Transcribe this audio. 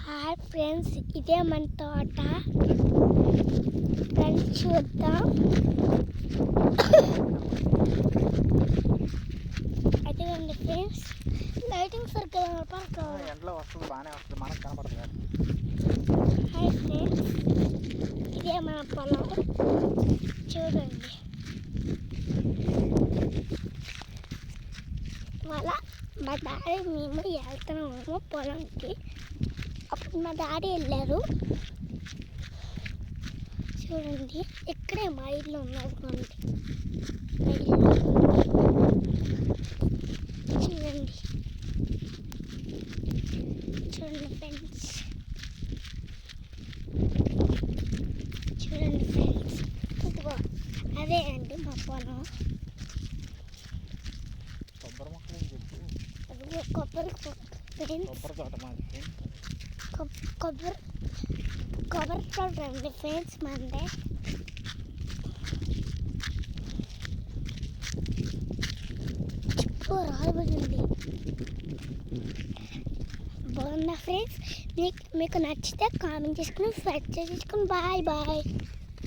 Hi friends, ఇదే మన తోట. ఫ్రెండ్స్ చూద్దాం. అదేనండి ఫ్రెండ్స్, లైటింగ్ సరిగ్గా ఎండలో వస్తుంది, బాగానే వస్తుంది, మనకు కనపడదు. హాయ్ ఫ్రెండ్స్, ఇదే మన పొలం చూడండి. మళ్ళా మా డాడీ మేము వెళ్తున్నాము పొలంకి. అప్పుడు మా డాడీ వెళ్ళారు. చూడండి, ఇక్కడే మా ఇల్లు ఉన్నది. మా ఇల్లు చూడండి. చూడండి ఫ్రెండ్స్, చూడండి ఫ్రెండ్స్, ఇదిగో అదే అండి మా పొలం. కొబ్బరి మొక్కలు అని చెప్పు. అదిగో కొబ్బరి ఫ్రెండ్స్, కొబ్బరి తోట మాది. కొబ్బరి తోట అండి ఫ్రెండ్స్ మందే. రాబడింది. బాగుందా ఫ్రెండ్స్? మీకు నచ్చితే కామెంట్ చేసుకుని, సబ్స్క్రైబ్ చేసుకుని. Bye bye.